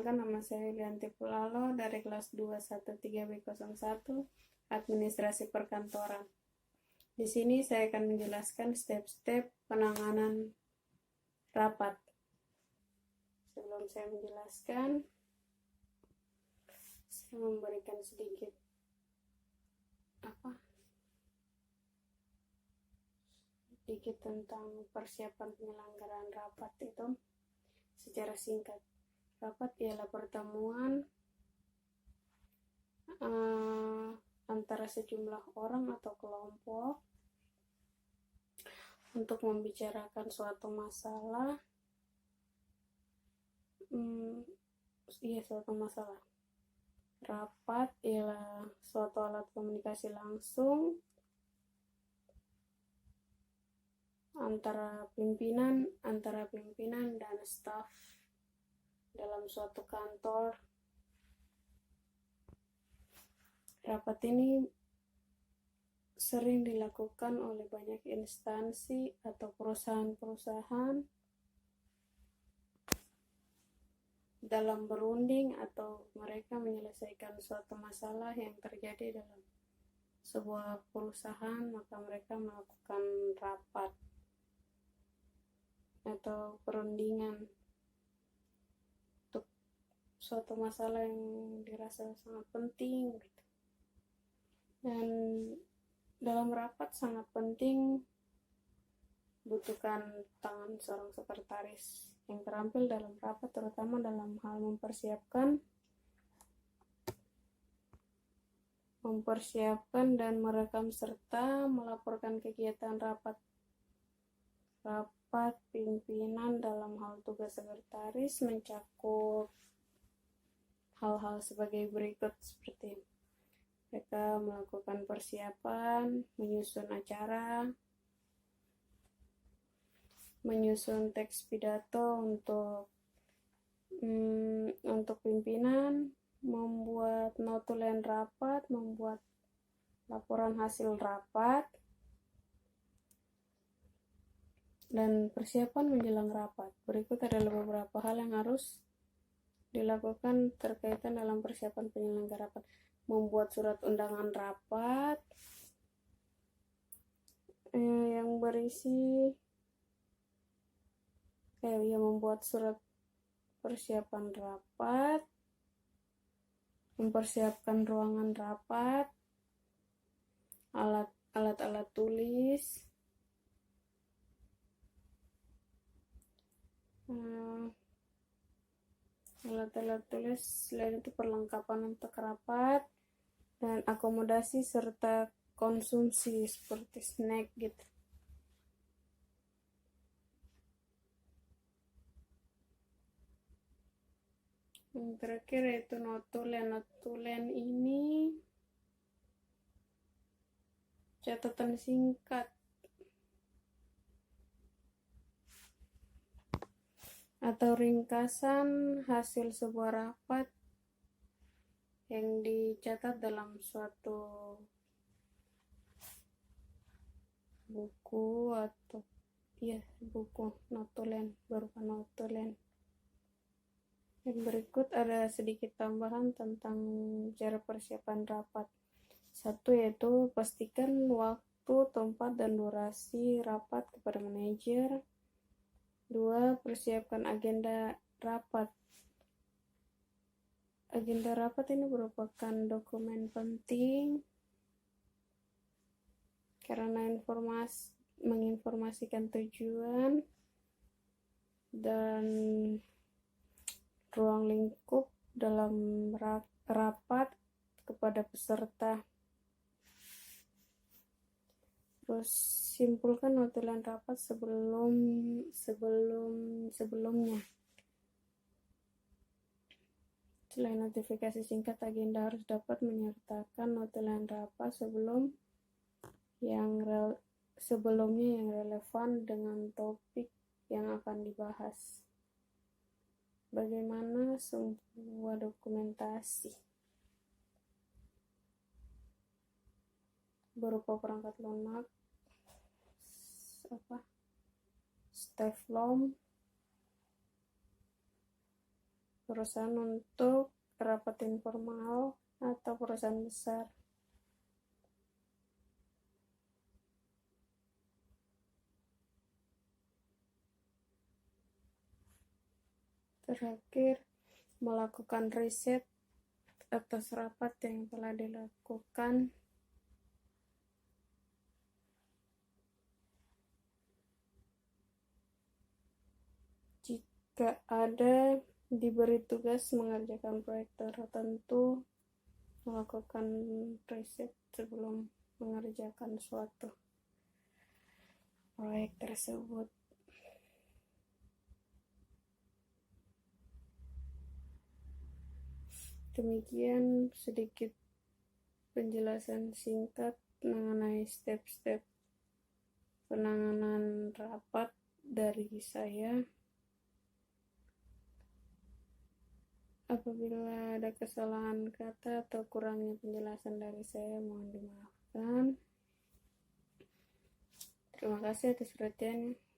Perkenalkan, nama saya Yulianti Pulalo dari kelas 213B01 Administrasi Perkantoran. Di sini saya akan menjelaskan step-step penanganan rapat. Sebelum saya menjelaskan, saya memberikan sedikit tentang persiapan penyelenggaraan rapat itu secara singkat. Rapat ialah pertemuan antara sejumlah orang atau kelompok untuk membicarakan suatu masalah. Suatu masalah. Rapat ialah suatu alat komunikasi langsung antara pimpinan dan staf dalam suatu kantor. Rapat ini sering dilakukan oleh banyak instansi atau perusahaan-perusahaan dalam berunding atau mereka menyelesaikan suatu masalah yang terjadi dalam sebuah perusahaan, maka mereka melakukan rapat atau perundingan untuk suatu masalah yang dirasa sangat penting gitu. Dan dalam rapat sangat penting butuhkan tangan seorang sekretaris yang terampil dalam rapat, terutama dalam hal mempersiapkan dan merekam serta melaporkan kegiatan rapat pimpinan. Dalam hal tugas sekretaris mencakup hal-hal sebagai berikut, seperti mereka melakukan persiapan, menyusun acara, menyusun teks pidato untuk pimpinan, membuat notulen rapat, membuat laporan hasil rapat, dan persiapan menjelang rapat. Berikut adalah beberapa hal yang harus dilakukan terkaitan dalam persiapan penyelenggara rapat. Membuat surat undangan rapat yang berisi membuat surat persiapan rapat, mempersiapkan ruangan rapat, alat-alat tulis, selain itu perlengkapan untuk rapat dan akomodasi serta konsumsi seperti snack gitu. Yang terakhir yaitu notulen ini catatan singkat atau ringkasan hasil sebuah rapat yang dicatat dalam suatu buku notulen, berupa notulen. Yang berikut ada sedikit tambahan tentang cara persiapan rapat. 1, yaitu pastikan waktu, tempat, dan durasi rapat kepada manajer. 2, persiapkan agenda rapat. Agenda rapat ini merupakan dokumen penting karena menginformasikan tujuan dan ruang lingkup dalam rapat kepada peserta. Terus simpulkan notulen rapat sebelumnya. Selain notifikasi singkat, agenda harus dapat menyertakan notulen rapat sebelumnya yang relevan dengan topik yang akan dibahas. Bagaimana sebuah dokumentasi berupa perangkat lunak, staflom, perusahaan untuk rapat informal atau perusahaan besar. Terakhir, melakukan riset atas rapat yang telah dilakukan. Jika ada diberi tugas mengerjakan proyek tertentu, melakukan riset sebelum mengerjakan suatu proyek tersebut. Demikian sedikit penjelasan singkat mengenai step-step penanganan rapat dari saya. Apabila ada kesalahan kata atau kurangnya penjelasan dari saya, mohon dimaafkan. Terima kasih atas perhatiannya.